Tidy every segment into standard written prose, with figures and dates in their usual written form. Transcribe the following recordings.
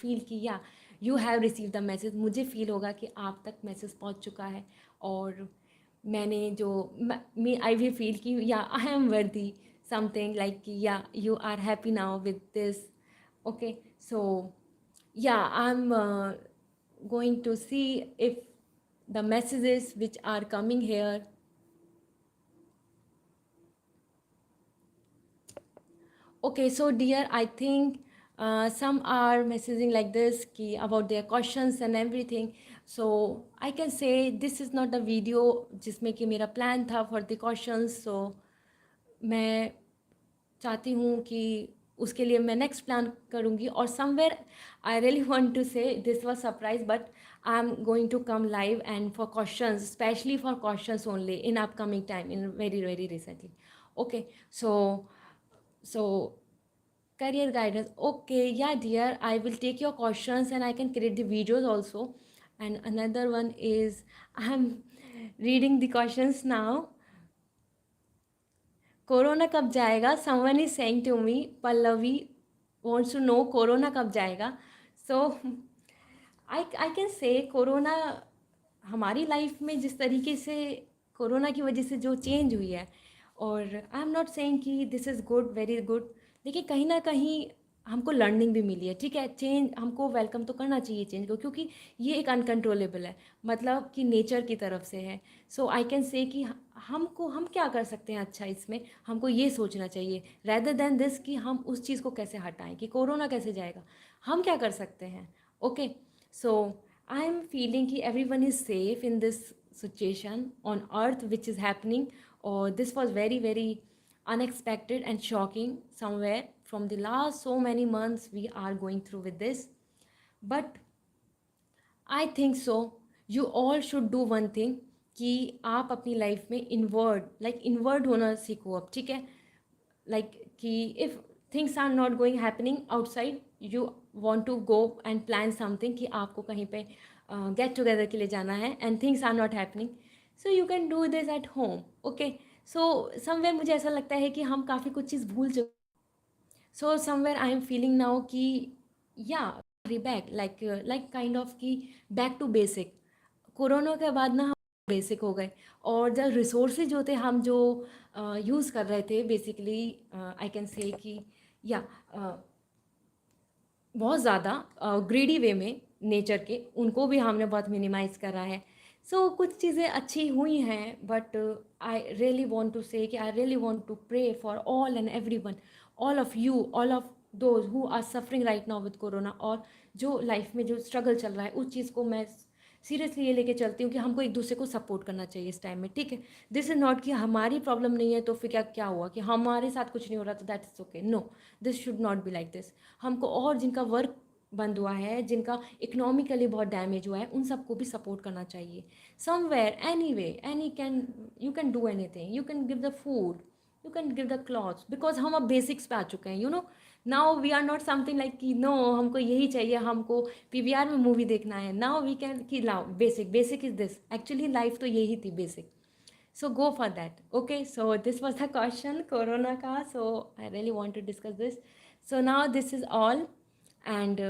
Feel कि yeah you have receive the message, मुझे feel होगा कि आप तक मैसेज पहुंच चुका है, और मैंने जो मी आई विल फील कि yeah I am worthy something like कि yeah you are happy now with this. Okay, so yeah I am going to see if the messages which are coming here. Okay, so dear, I think some are messaging like this ki about their questions and everything. So I can say this is not the video जिसमें कि मेरा plan था for the questions. So मैं चाहती हूँ कि उसके लिए मैं नेक्स्ट प्लान करूँगी. और somewhere I really want to say this was surprise, but I am going to come live and for questions, specially for questions only in upcoming time, in very very recently. Okay, so career guidance. Okay, yeah dear, I will take your questions and I can create the videos also. And another one is I'm reading the questions now. Corona कब जाएगा? Someone is saying to me, Pallavi wants to know corona कब जाएगा. So I can say corona हमारी life में जिस तरीके से corona की वजह से जो चेंज हुई है, और आई एम नॉट सेइंग कि this is good, very good, लेकिन कहीं ना कहीं हमको लर्निंग भी मिली है. ठीक है, चेंज हमको वेलकम तो करना चाहिए चेंज को, क्योंकि ये एक अनकंट्रोलेबल है, मतलब कि नेचर की तरफ से है. सो आई कैन से कि हम क्या कर सकते हैं अच्छा इसमें, हमको ये सोचना चाहिए रैदर देन दिस कि हम उस चीज़ को कैसे हटाएं, कि कोरोना कैसे जाएगा, हम क्या कर सकते हैं. Okay, so I am feeling कि everyone is safe in this situation on earth which is happening, or this was very very unexpected and shocking somewhere from the last so many months we are going through with this. But I think so you all should do one thing कि आप अपनी life में inward होना सीखो अब. ठीक है, like कि if things are not going happening outside, you want to go and plan something कि आपको कहीं पे गेट टुगेदर के लिए जाना है, and things are not happening, so you can do this at home. Okay, so somewhere मुझे ऐसा लगता है कि हम काफ़ी कुछ चीज़ भूल चुके. So somewhere I am feeling now कि या बैक लाइक काइंड ऑफ कि बैक टू बेसिक. कोरोना के बाद ना हम बेसिक हो गए, और जब रिसोर्सेज जो थे हम जो यूज़ कर रहे थे बेसिकली, आई कैन से कि या बहुत ज़्यादा ग्रीडी वे में नेचर के, उनको भी हमने बहुत मिनिमाइज़ करा है. सो कुछ चीज़ें अच्छी हुई हैं, but I really want to say कि I really want to pray for all and everyone, all of you, all of those who are suffering right now with corona, और जो लाइफ में जो स्ट्रगल चल रहा है उस चीज़ को मैं सीरियसली ये लेके चलती हूँ कि हमको एक दूसरे को सपोर्ट करना चाहिए इस टाइम में. ठीक है, दिस इज़ नॉट कि हमारी प्रॉब्लम नहीं है तो फिर क्या क्या हुआ कि हमारे साथ कुछ नहीं हो रहा तो that is okay. No, this should not be like this. हमको और जिनका वर्क बंद हुआ है, जिनका इकोनॉमिकली बहुत डैमेज हुआ है, उन सबको भी सपोर्ट करना चाहिए. Somewhere, anyway, any can, you can do anything, you can give the food, you can give the clothes, because हम अब बेसिक्स पे आ चुके हैं. You know, now we are not something like कि no हमको यही चाहिए, हमको पीवीआर में मूवी देखना है. नाउ वी कैन कि लाओ basic, basic is this. Actually life तो यही थी basic. So go for that. Okay, so this was the question corona ka, so I really want to discuss this. So now this is all, and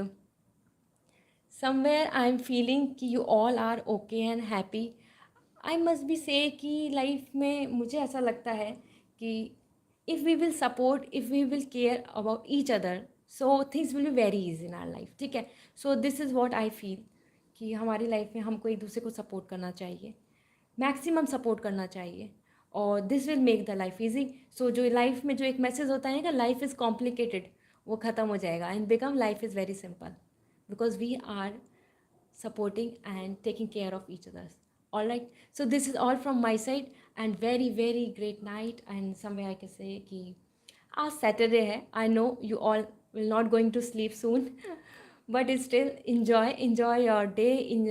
somewhere I am feeling कि you all are okay and happy. I must be say कि life में मुझे ऐसा लगता है कि if we will support, if we will care about each other, so things will be very easy in our life. ठीक है, so this is what I feel कि हमारी लाइफ में हमको एक दूसरे को सपोर्ट करना चाहिए, मैक्सिमम सपोर्ट करना चाहिए, और this will make the life easy. So जो लाइफ में जो एक मैसेज होता है ना कि लाइफ इज़ कॉम्प्लिकेटेड, वो ख़त्म हो जाएगा and become life is very simple, because we are supporting and taking care of each others. All right, so this is all from my side, and very very great night. And somewhere I can say कि आज Saturday है, I know you all will not going to sleep soon but still enjoy your day in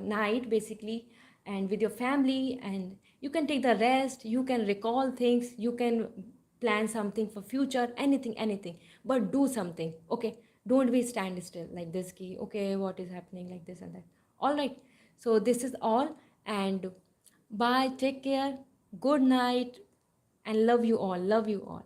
night basically, and with your family, and you can take the rest, you can recall things, you can plan something for future, anything, but do something. Okay, don't be stand still like this key. Okay, what is happening like this and that. All right, so this is all, and bye, take care, good night, and love you all.